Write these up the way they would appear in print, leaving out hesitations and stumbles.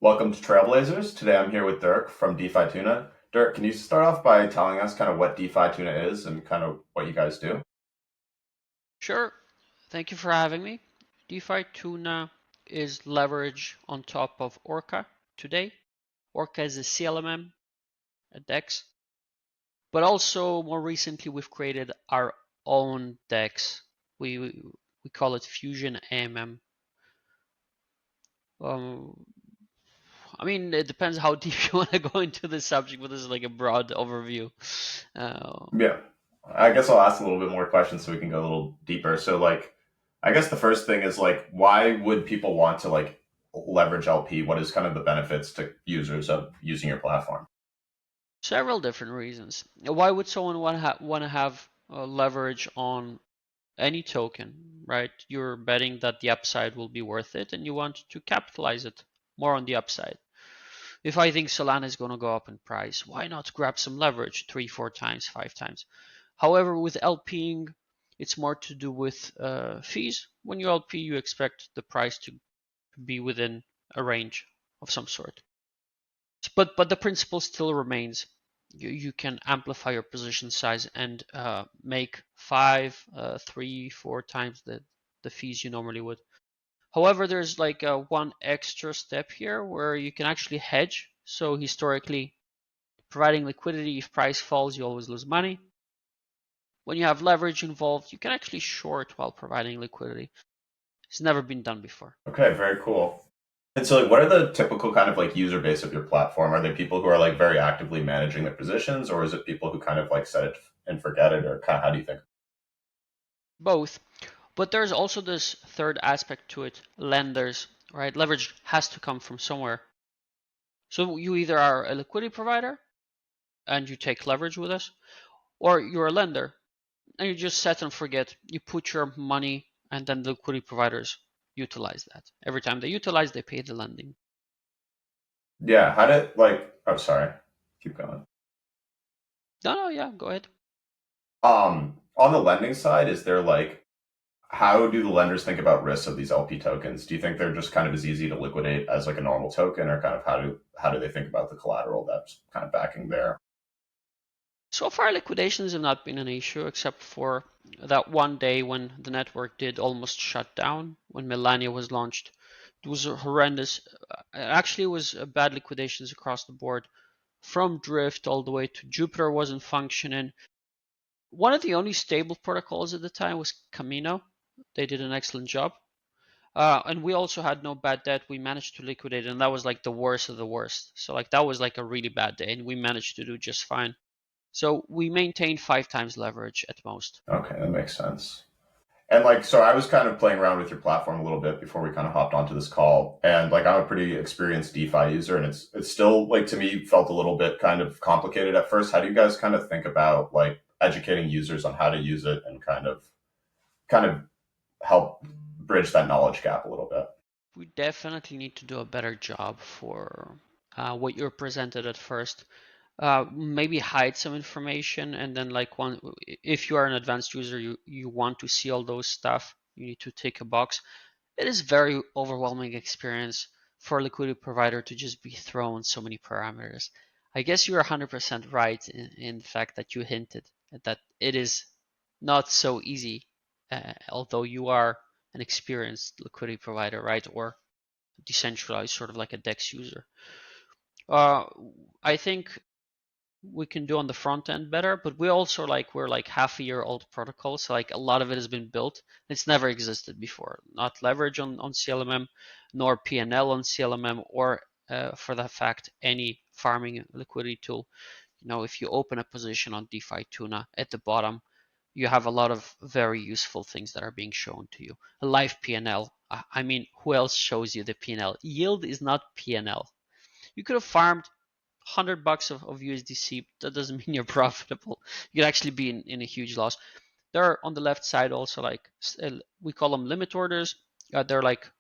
Welcome to Trailblazers. Today I'm here with Dirk from DeFi Tuna. Dirk, can you start off by telling us kind of what DeFi Tuna is and kind of what you guys do? Sure. Thank you for having me. DeFi Tuna is leverage on top of Orca today. Orca is a CLMM, a DEX, but also more recently we've created our own DEX. We call it Fusion AMM. Um, I mean, it depends how deep you want to go into the subject, but this is like a broad overview. Uh, Yeah, I guess I'll ask a little bit more questions so we can go a little deeper. So, I guess the first thing is why would people want to leverage LP? What is kind of the benefits to users of using your platform? Several different reasons. Why would someone want to have leverage on any token, right? You're betting that the upside will be worth it and you want to capitalize it more on the upside. If I think Solana is going to go up in price, why not grab some leverage 3, 4 times, 5 times? However, with LPing, it's more to do with fees. When you LP, you expect the price to be within a range of some sort. But the principle still remains. You can amplify your position size and make 5, 3, 4 times the fees you normally would. However, there's like one extra step here where you can actually hedge. So historically, providing liquidity, if price falls, you always lose money. When you have leverage involved, you can actually short while providing liquidity. It's never been done before. Okay, very cool. And so, what are the typical kind of user base of your platform? Are they people who are very actively managing their positions, or is it people who kind of set it and forget it, or kind of how do you think? Both. But there's also this third aspect to it, lenders, right? Leverage has to come from somewhere. So you either are a liquidity provider and you take leverage with us, or you're a lender and you just set and forget. You put your money and then the liquidity providers utilize that. Every time they utilize, they pay the lending. Yeah, how did oh sorry. Keep going. No, yeah, go ahead. On the lending side, is there how do the lenders think about risks of these LP tokens? Do you think they're just kind of as easy to liquidate as a normal token, or kind of how do they think about the collateral that's kind of backing there? So far, liquidations have not been an issue except for that one day when the network did almost shut down when Melania was launched. It was horrendous. Actually, it was bad liquidations across the board, from Drift all the way to Jupiter wasn't functioning. One of the only stable protocols at the time was Camino. They did an excellent job. And we also had no bad debt. We managed to liquidate, and that was like the worst of the worst. So like that was like a really bad day, and we managed to do just fine. So we maintained 5 times leverage at most. Okay, that makes sense. And so I was kind of playing around with your platform a little bit before we kind of hopped onto this call. And I'm a pretty experienced DeFi user, and it's still to me felt a little bit kind of complicated at first. How do you guys kind of think about educating users on how to use it and kind of help bridge that knowledge gap a little bit? We definitely need to do a better job for what you're presented at first. Maybe hide some information, and then like if you are an advanced user, you want to see all those stuff, you need to tick a box. It is very overwhelming experience for a liquidity provider to just be thrown so many parameters. I guess you're 100% right in the fact that you hinted that it is not so easy, although you are an experienced liquidity provider, right? Or decentralized, sort of like a DEX user. Uh, I think we can do on the front end better, but we're like half a year old protocol, so like a lot of it has been built. It's never existed before. Not leverage on CLMM, nor PNL on CLMM, or for that fact any farming liquidity tool. If you open a position on DeFi Tuna at the bottom, you have a lot of very useful things that are being shown to you. A live PNL. I mean, who else shows you the PNL? Yield is not PNL. You could have farmed $100 of USDC. That doesn't mean you're profitable. You could actually be in a huge loss. There are on the left side also like we call them limit orders. They're like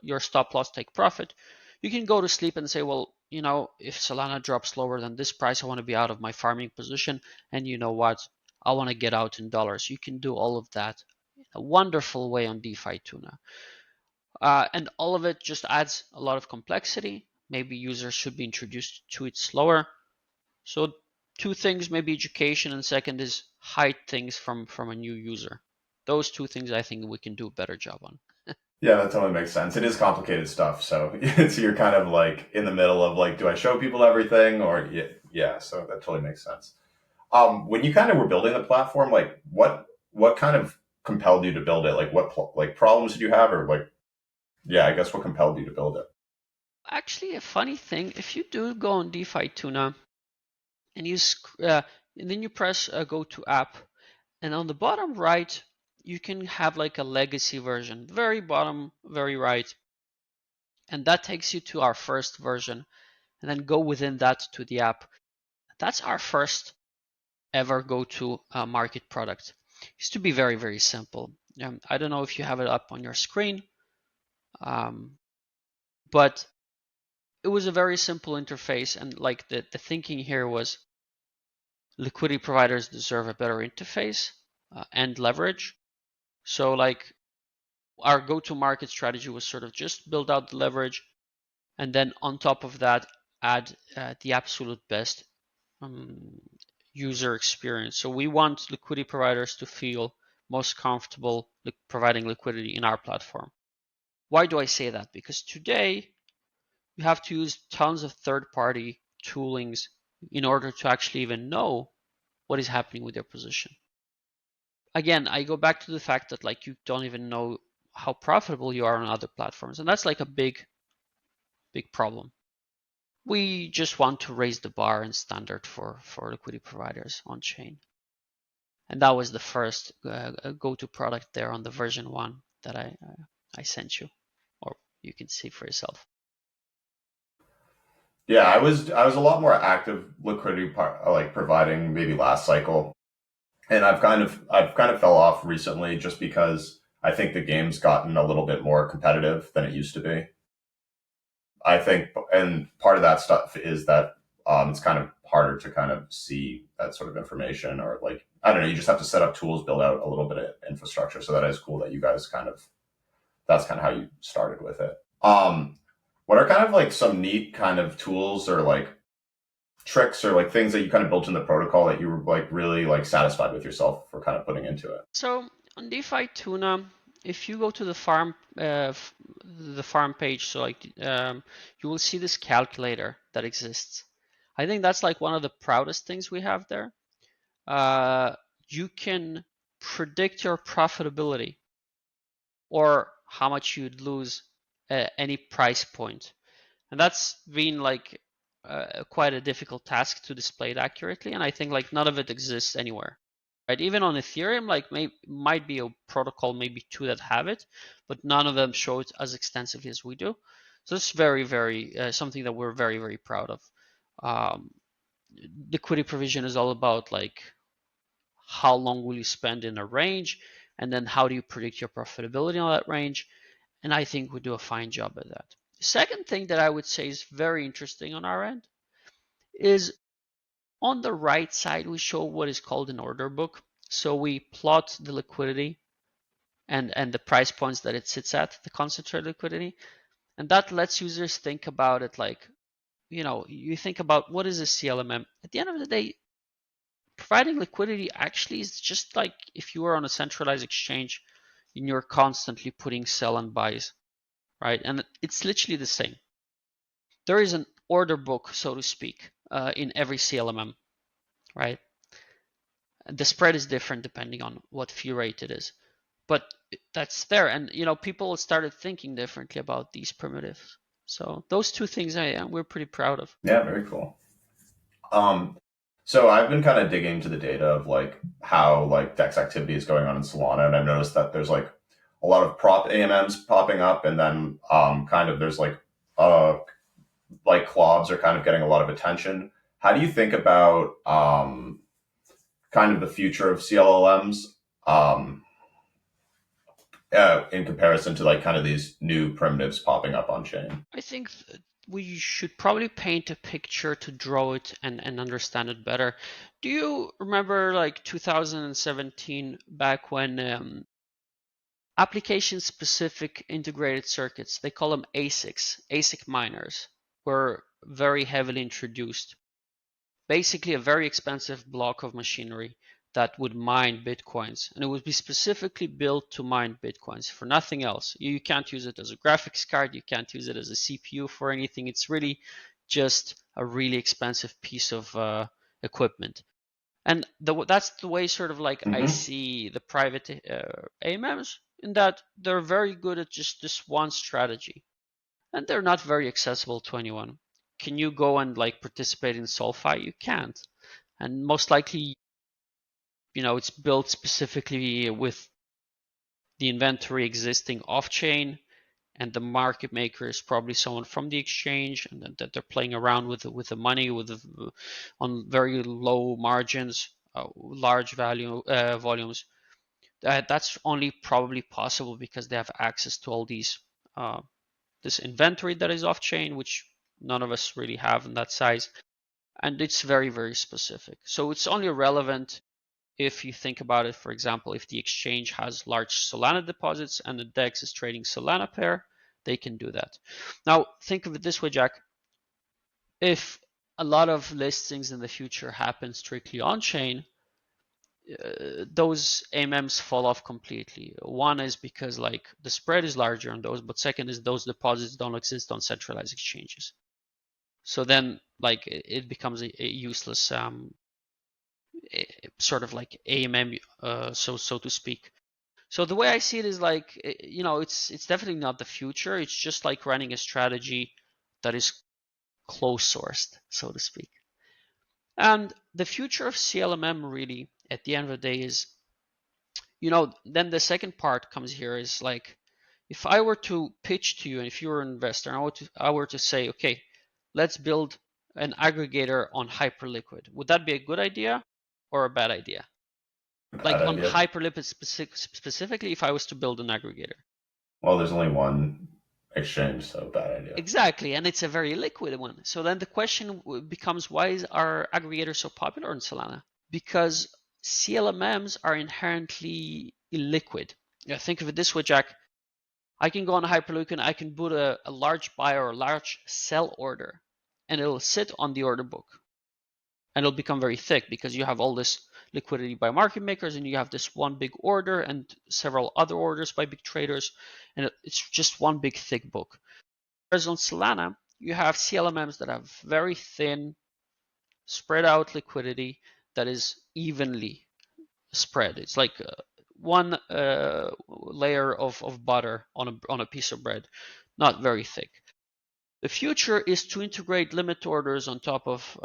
your stop loss take profit. You can go to sleep and say, well, if Solana drops lower than this price, I want to be out of my farming position. And you know what? I want to get out in dollars. You can do all of that in a wonderful way on DeFi Tuna. And all of it just adds a lot of complexity. Maybe users should be introduced to it slower. So two things, maybe education, and second is hide things from a new user. Those two things I think we can do a better job on. Yeah, that totally makes sense. It is complicated stuff, so it's you're kind of like in the middle of like, do I show people everything or yeah. So that totally makes sense. When you kind of were building the platform, like what kind of compelled you to build it? Like like problems did you have, or like yeah, I guess what compelled you to build it? Actually, a funny thing, if you do go on DeFi Tuna and and then you press go to app, and on the bottom right, you can have like a legacy version, very bottom, very right, and that takes you to our first version, and then go within that to the app. That's our first ever go-to market product. It used to be very, very simple. I don't know if you have it up on your screen, but it was a very simple interface, and like the thinking here was liquidity providers deserve a better interface and leverage. So like our go-to market strategy was sort of just build out the leverage, and then on top of that add the absolute best um, user experience. So we want liquidity providers to feel most comfortable providing liquidity in our platform. Why do I say that? Because today you have to use tons of third-party toolings in order to actually even know what is happening with your position. Again, I go back to the fact that like you don't even know how profitable you are on other platforms, and that's like a big, big problem. We just want to raise the bar and standard for liquidity providers on chain. And that was the first go-to product there on the version 1 that I sent you, or you can see for yourself. Yeah, I was a lot more active liquidity like providing maybe last cycle, and I've kind of fell off recently just because I think the game's gotten a little bit more competitive than it used to be. I think, and part of that stuff is that it's kind of harder to kind of see that sort of information, or like I don't know, you just have to set up tools, build out a little bit of infrastructure. So that is cool that you guys kind of that's kind of how you started with it. What are kind of like some neat kind of tools or like tricks or like things that you kind of built in the protocol that you were like really like satisfied with yourself for kind of putting into it? So on DeFi Tuna, if you go to the farm page, so like you will see this calculator that exists. I think that's like one of the proudest things we have there. You can predict your profitability or how much you'd lose at any price point. And that's been like quite a difficult task to display it accurately. And I think like none of it exists anywhere, right? Even on Ethereum, like might be a protocol, maybe two that have it, but none of them show it as extensively as we do. So it's very, very something that we're very, very proud of. Um, liquidity provision is all about like how long will you spend in a range, and then how do you predict your profitability on that range. And I think we do a fine job at that. The second thing that I would say is very interesting on our end is on the right side, we show what is called an order book. So we plot the liquidity and the price points that it sits at, the concentrated liquidity. And that lets users think about it like, you think about what is a CLMM. At the end of the day, providing liquidity actually is just like if you were on a centralized exchange and you're constantly putting sell and buys, right? And it's literally the same. There is an order book, so to speak, in every CLMM, right? The spread is different depending on what fee rate it is, but that's there. And people started thinking differently about these primitives. So those two things we're pretty proud of. Yeah, very cool. Um, so I've been kind of digging into the data of like how like DEX activity is going on in Solana, and I've noticed that there's like a lot of prop AMMs popping up, and then kind of there's like clubs are kind of getting a lot of attention. How do you think about kind of the future of CLLMs in comparison to like kind of these new primitives popping up on chain? I think we should probably paint a picture to draw it and understand it better. Do you remember like 2017 back when application-specific integrated circuits, they call them ASICs, ASIC miners, were very heavily introduced. Basically a very expensive block of machinery that would mine Bitcoins. And it would be specifically built to mine Bitcoins for nothing else. You can't use it as a graphics card. You can't use it as a CPU for anything. It's really just a really expensive piece of equipment. And that's the way sort of like I see the private AMMs, in that they're very good at just this one strategy. And they're not very accessible to anyone. Can you go and like participate in SolFi? You can't. And most likely, it's built specifically with the inventory existing off chain, and the market maker is probably someone from the exchange, and that they're playing around with the money on very low margins, large volumes. That's only probably possible because they have access to all these this inventory that is off chain, which none of us really have in that size, and it's very, very specific. So it's only relevant if you think about it. For example, if the exchange has large Solana deposits and the DEX is trading Solana pair, they can do that. Now, think of it this way, Jack. If a lot of listings in the future happen strictly on chain, those AMMs fall off completely. One is because like the spread is larger on those, but second is those deposits don't exist on centralized exchanges. So then like it becomes a useless sort of like AMM, so to speak. So the way I see it is like, it's definitely not the future. It's just like running a strategy that is close sourced, so to speak. And the future of CLMM really, at the end of the day, is, then the second part comes here is like, if I were to pitch to you, and if you were an investor, and I were to say, okay, let's build an aggregator on Hyperliquid, would that be a good idea or a bad idea? Like Bad on idea. Hyperliquid specifically, if I was to build an aggregator. Well, there's only one exchange, so bad idea. Exactly, and it's a very liquid one. So then the question becomes, why is our aggregator so popular in Solana? Because CLMMs are inherently illiquid. Yeah, think of it this way, Jack. I can go on Hyperliquid, I can put a large buy or a large sell order, and it'll sit on the order book. And it'll become very thick because you have all this liquidity by market makers, and you have this one big order and several other orders by big traders, and it's just one big thick book. Whereas on Solana, you have CLMMs that have very thin, spread out liquidity that is evenly spread. It's like one layer of butter on a piece of bread, not very thick. The future is to integrate limit orders on top of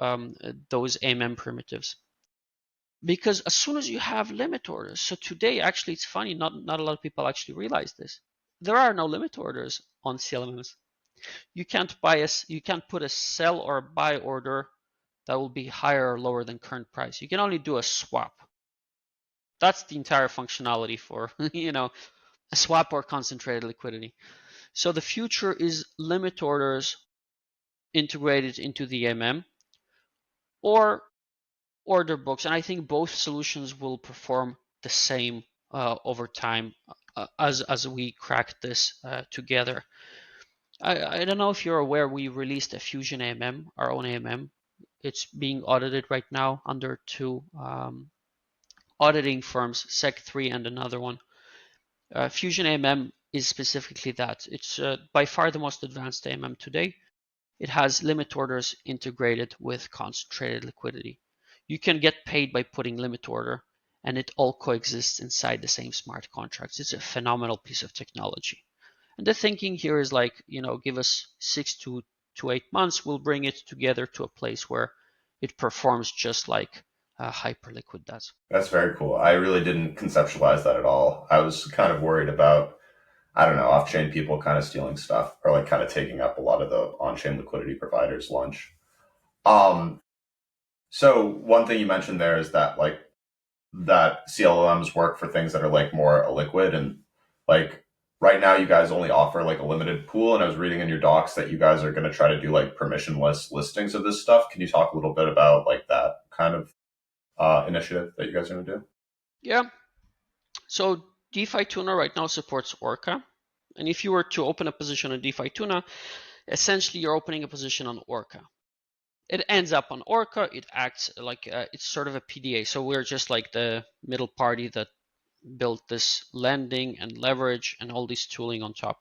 those AMM primitives. Because as soon as you have limit orders, so today actually it's funny, not a lot of people actually realize this. There are no limit orders on CLMMs. You can't put a sell or a buy order that will be higher or lower than current price. You can only do a swap. That's the entire functionality for a swap or concentrated liquidity. So the future is limit orders integrated into the AMM or order books, and I think both solutions will perform the same over time as we crack this together. I don't know if you're aware, we released a Fusion AMM, our own AMM. It's being audited right now under two auditing firms, Sec3 and another one. Fusion AMM is specifically that. It's by far the most advanced AMM today. It has limit orders integrated with concentrated liquidity. You can get paid by putting limit order, and it all coexists inside the same smart contracts. It's a phenomenal piece of technology. And the thinking here is like, give us 6 to 8 months, we'll bring it together to a place where it performs just like Hyperliquid does. That's very cool. I really didn't conceptualize that at all. I was kind of worried about, I don't know, off-chain people kind of stealing stuff or like kind of taking up a lot of the on-chain liquidity providers' lunch. Um, so one thing you mentioned there is that like that CLMs work for things that are like more illiquid, and like right now you guys only offer like a limited pool, and I was reading in your docs that you guys are going to try to do like permissionless listings of this stuff. Can you talk a little bit about like that kind of initiative that you guys are going to do? Yeah. So DeFi Tuna right now supports Orca. And if you were to open a position on DeFi Tuna, essentially you're opening a position on Orca. It ends up on Orca. It acts like it's sort of a PDA. So we're just like the middle party that built this lending and leverage and all this tooling on top.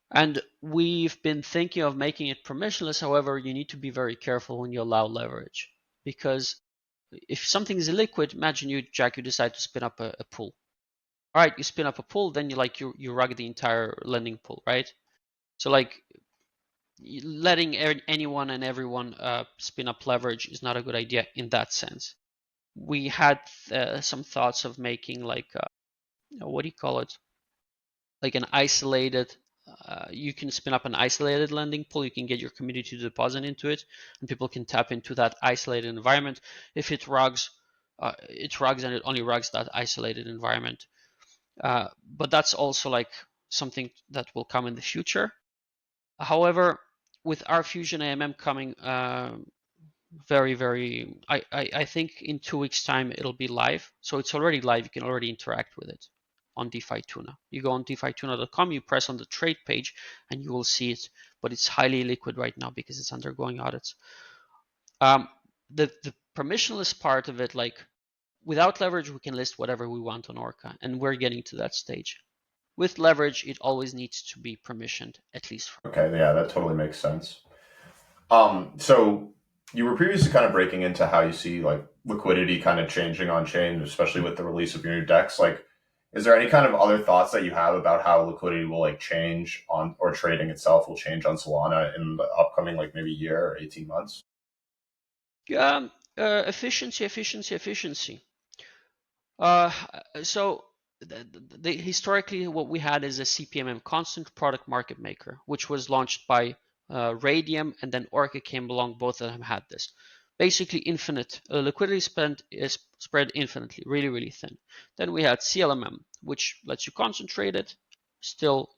And we've been thinking of making it permissionless. However, you need to be very careful when you allow leverage, because if something is illiquid, imagine you, Jack, you decide to spin up a pool. All right, you spin up a pool, then you rug the entire lending pool, right? So like letting anyone and everyone spin up leverage is not a good idea in that sense. We had some thoughts of making like what do you call it? Like an isolated. You can spin up an isolated lending pool. You can get your community to deposit into it, and people can tap into that isolated environment. If it rugs, it rugs, and it only rugs that isolated environment. But that's also like something that will come in the future. However, with our Fusion AMM coming I think in 2 weeks time it'll be live. So it's already live. You can already interact with it on DeFi Tuna. You go on defituna.com, you press on the trade page, and you will see it. But it's highly liquid right now because it's undergoing audits. The permissionless part of it, like without leverage, we can list whatever we want on Orca, and we're getting to that stage. With leverage, it always needs to be permissioned, at least. Okay, yeah, that totally makes sense. So you were previously kind of breaking into how you see like liquidity kind of changing on chain, especially with the release of your new decks. Like, is there any kind of other thoughts that you have about how liquidity will like change on, or trading itself will change on Solana in the upcoming like maybe year or 18 months? Yeah, efficiency. So historically, what we had is a CPMM, constant product market maker, which was launched by Radium, and then Orca came along. Both of them had this. Basically, infinite liquidity spent is spread infinitely, really, really thin. Then we had CLMM, which lets you concentrate it. Still,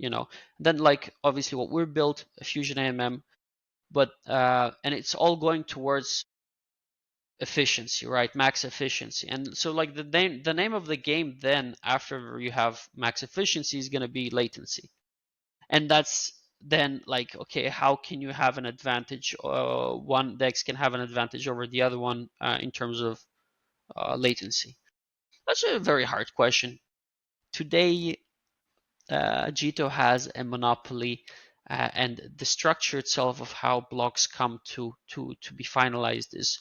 Then like obviously what we're built, a Fusion AMM, but and it's all going towards efficiency, right? Max efficiency. And so like the name of the game then after you have max efficiency is going to be latency. And that's then like, okay, how can you have an advantage? One DEX can have an advantage over the other one in terms of latency. That's a very hard question. Today, Jito has a monopoly, and the structure itself of how blocks come to be finalized is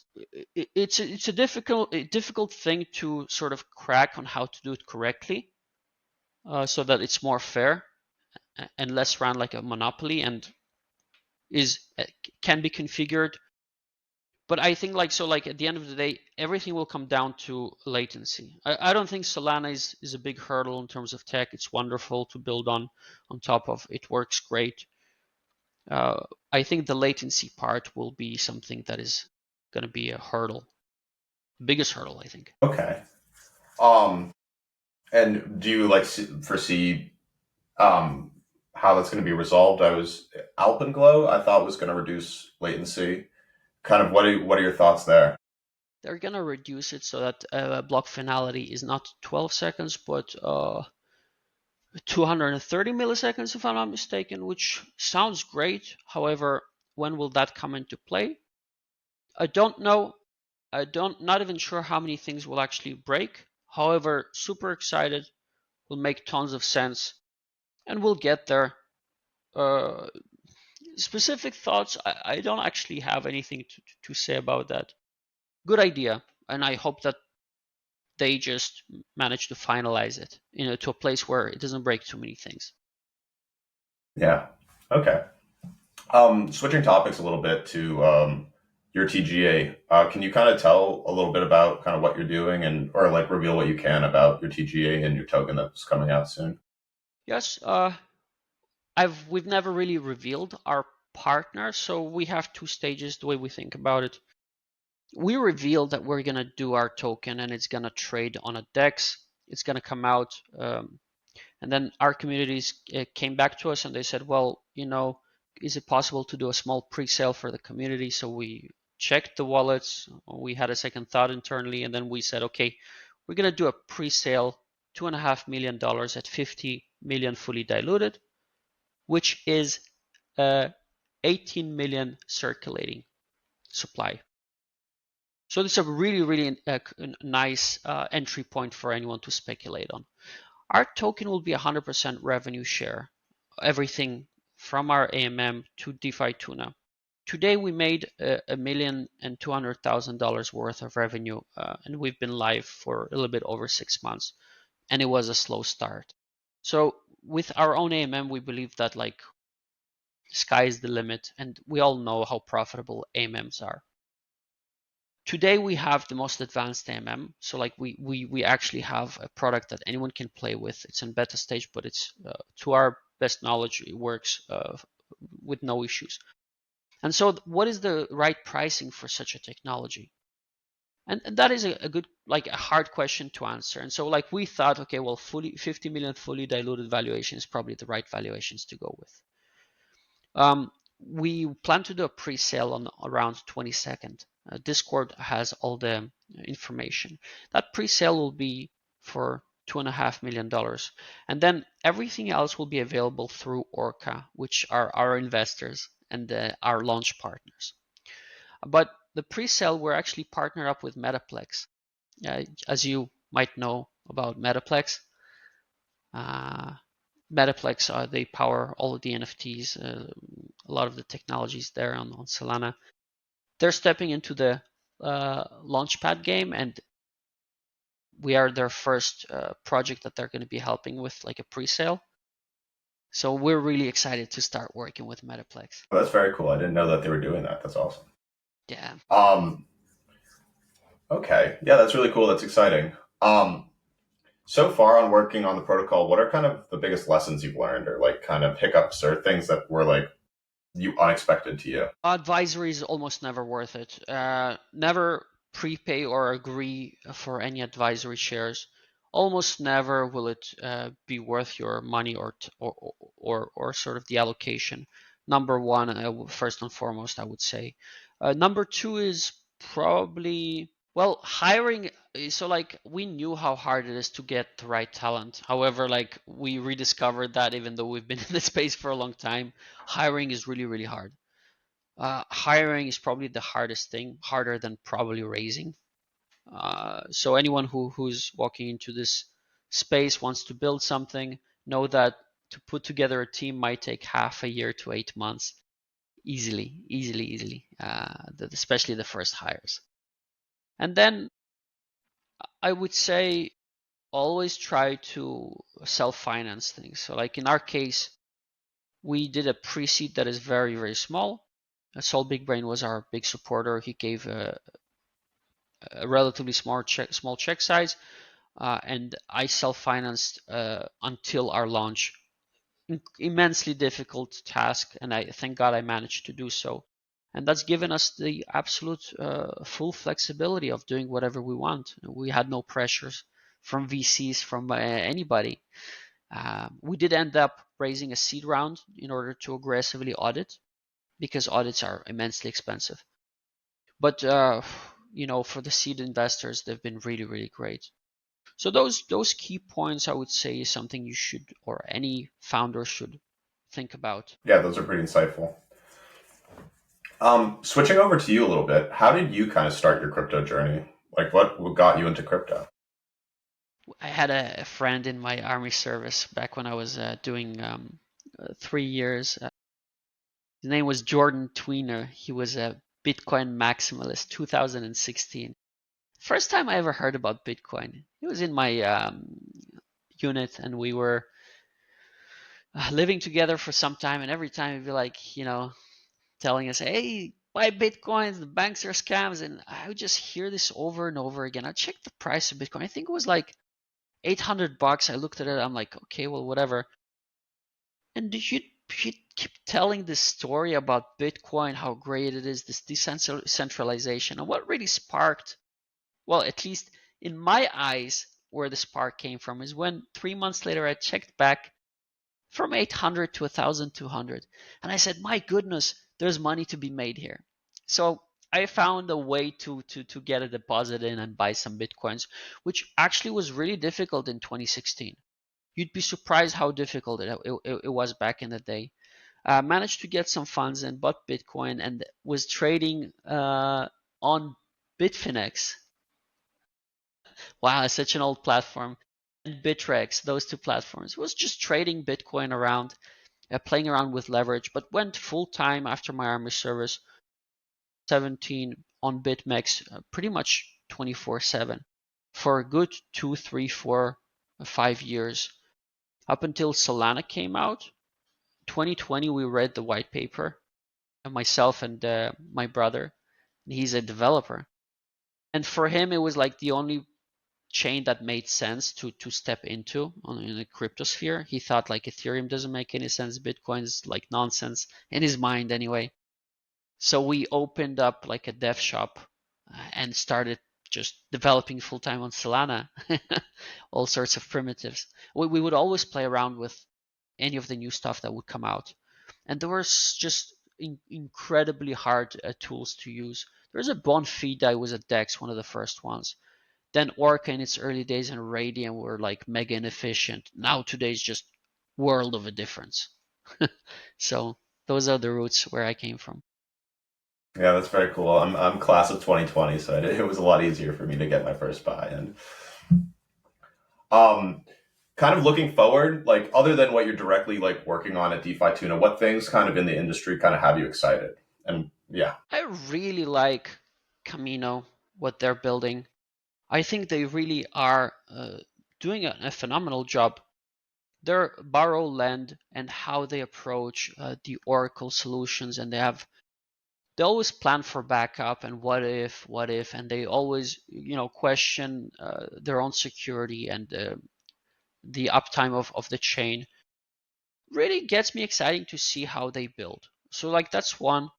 it's a difficult thing to sort of crack on how to do it correctly, so that it's more fair and less run like a monopoly, and is can be configured. But I think like at the end of the day, everything will come down to latency. I don't think Solana is a big hurdle in terms of tech. It's wonderful to build on top of. It works great. I think the latency part will be something that is going to be a hurdle, the biggest hurdle, I think. Okay. And do you like foresee how that's going to be resolved? Alpenglow, I thought was going to reduce latency. Kind of what are your thoughts there? They're going to reduce it so that block finality is not 12 seconds, but 230 milliseconds, if I'm not mistaken, which sounds great. However, when will that come into play? I don't know. Not even sure how many things will actually break. However, super excited. Will make tons of sense, and we'll get there. Uh, Specific thoughts, I don't actually have anything to say about that. Good idea, and I hope that they just manage to finalize it, to a place where it doesn't break too many things. Yeah. Okay. Switching topics a little bit to your TGA, can you kind of tell a little bit about kind of what you're doing, and or like reveal what you can about your TGA and your token that's coming out soon? Yes, we've never really revealed our partner, so we have two stages the way we think about it. We revealed that we're gonna do our token and it's gonna trade on a DEX. It's gonna come out, and then our communities came back to us and they said, well, is it possible to do a small pre-sale for the community? So we checked the wallets. We had a second thought internally, and then we said, okay, we're gonna do a pre-sale $2.5 million at 50 million fully diluted, which is 18 million circulating supply. So this is a really, really nice entry point for anyone to speculate on. Our token will be 100% revenue share, everything from our AMM to DeFi Tuna. Today we made $1,200,000 worth of revenue, and we've been live for a little bit over 6 months, and it was a slow start. So with our own AMM, we believe that like sky is the limit, and we all know how profitable AMMs are. Today we have the most advanced AMM, so like we actually have a product that anyone can play with. It's in beta stage, but it's to our best knowledge, it works with no issues. And so what is the right pricing for such a technology? And that is a good, like a hard question to answer. And so like we thought, okay, well, 50 million fully diluted valuation is probably the right valuations to go with. We plan to do a pre-sale on around 22nd. Discord has all the information. That pre-sale will be for $2.5 million. And then everything else will be available through Orca, which are our investors and our launch partners. But the pre-sale, we're actually partnered up with MetaPlex. As you might know about MetaPlex, MetaPlex, they power all of the NFTs, a lot of the technologies there on Solana. They're stepping into the Launchpad game, and we are their first project that they're going to be helping with, like a pre-sale. So we're really excited to start working with MetaPlex. Oh, that's very cool. I didn't know that they were doing that. That's awesome. Yeah. Okay. Yeah, that's really cool. That's exciting. So far on working on the protocol, what are kind of the biggest lessons you've learned, or like kind of hiccups or things that were like unexpected to you? Advisory is almost never worth it. Never prepay or agree for any advisory shares. Almost never will it be worth your money or sort of the allocation. Number one, first and foremost, I would say. Number two is probably, well, hiring. So like we knew how hard it is to get the right talent. However, like we rediscovered that even though we've been in the space for a long time, hiring is really, really hard. Hiring is probably the hardest thing, harder than probably raising. So anyone who's walking into this space wants to build something, know that to put together a team might take half a year to 8 months, easily, especially the first hires. And then I would say always try to self-finance things. So like in our case, we did a pre-seed that is very, very small. Sol Big Brain was our big supporter. He gave a relatively small check size, and I self-financed until our launch. Immensely difficult task, and I thank God I managed to do so. And that's given us the absolute full flexibility of doing whatever we want. We had no pressures from VCs, from anybody. We did end up raising a seed round in order to aggressively audit, because audits are immensely expensive. But for the seed investors, they've been really, really great. So those key points, I would say, is something you should, or any founder should, think about. Yeah, those are pretty insightful. Switching over to you a little bit, how did you kind of start your crypto journey? Like, what got you into crypto? I had a friend in my army service back when I was doing 3 years. His name was Jordan Tweener. He was a Bitcoin maximalist, 2016. First time I ever heard about Bitcoin. He was in my unit, and we were living together for some time. And every time he'd be like, telling us, "Hey, buy Bitcoins. The banks are scams." And I would just hear this over and over again. I checked the price of Bitcoin. I think it was like $800. I looked at it. I'm like, okay, well, whatever. And he'd keep telling this story about Bitcoin, how great it is, this decentralization. And what really sparked, well, at least in my eyes, where the spark came from is when 3 months later I checked back from 800 to 1,200. And I said, my goodness, there's money to be made here. So I found a way to get a deposit in and buy some Bitcoins, which actually was really difficult in 2016. You'd be surprised how difficult it was back in the day. Managed to get some funds and bought Bitcoin and was trading on Bitfinex. Wow, such an old platform. And Bitrex, those two platforms. It was just trading Bitcoin around, playing around with leverage, but went full time after my army service, 17 on BitMEX, pretty much 24/7 for a good 2, 3, 4, 5 years up until Solana came out. 2020, we read the white paper, myself and my brother. He's a developer, and for him, it was like the only chain that made sense to step into in the cryptosphere. He thought like Ethereum doesn't make any sense, Bitcoin's like nonsense in his mind anyway. So we opened up like a dev shop and started just developing full time on Solana, all sorts of primitives. We would always play around with any of the new stuff that would come out, and there were just incredibly hard tools to use. There's a Bonfide that was a DEX, one of the first ones. Then Orca in its early days and Radium were like mega inefficient. Now today's just world of a difference. So those are the roots where I came from. Yeah, that's very cool. I'm class of 2020, so it was a lot easier for me to get my first buy. And um, kind of looking forward, like other than what you're directly like working on at DeFi Tuna, what things kind of in the industry kind of have you excited? And yeah, I really like Camino, what they're building. I think they really are doing a phenomenal job. Their borrow lend and how they approach the Oracle solutions, and they always plan for backup and what if, and they always question their own security and the uptime of the chain. Really gets me exciting to see how they build. So like that's one.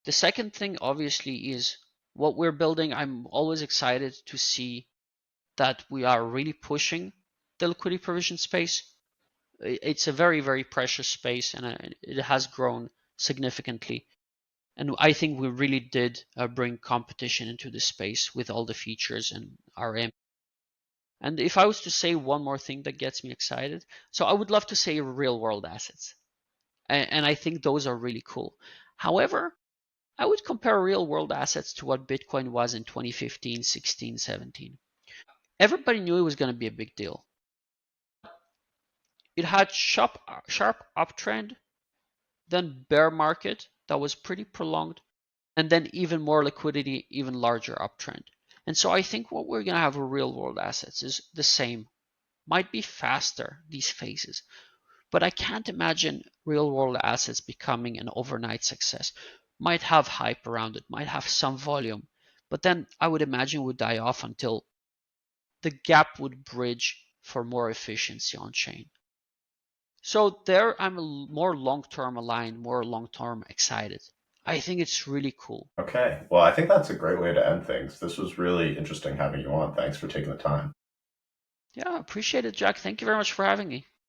The second thing obviously is what we're building. I'm always excited to see that we are really pushing the liquidity provision space. It's a very, very precious space, and it has grown significantly. And I think we really did bring competition into the space with all the features and RM. And if I was to say one more thing that gets me excited, so I would love to say real world assets. And I think those are really cool. However, I would compare real world assets to what Bitcoin was in 2015, 16, 17. Everybody knew it was going to be a big deal. It had sharp uptrend, then bear market that was pretty prolonged, and then even more liquidity, even larger uptrend. And so I think what we're going to have with real world assets is the same. Might be faster, these phases, but I can't imagine real world assets becoming an overnight success. Might have hype around it, might have some volume, but then I would imagine would die off until the gap would bridge for more efficiency on chain. So there I'm more long-term aligned, more long-term excited. I think it's really cool. okay. Well, I think that's a great way to end things. This was really interesting having you on. Thanks for taking the time. Yeah, appreciate it, Jack. Thank you very much for having me.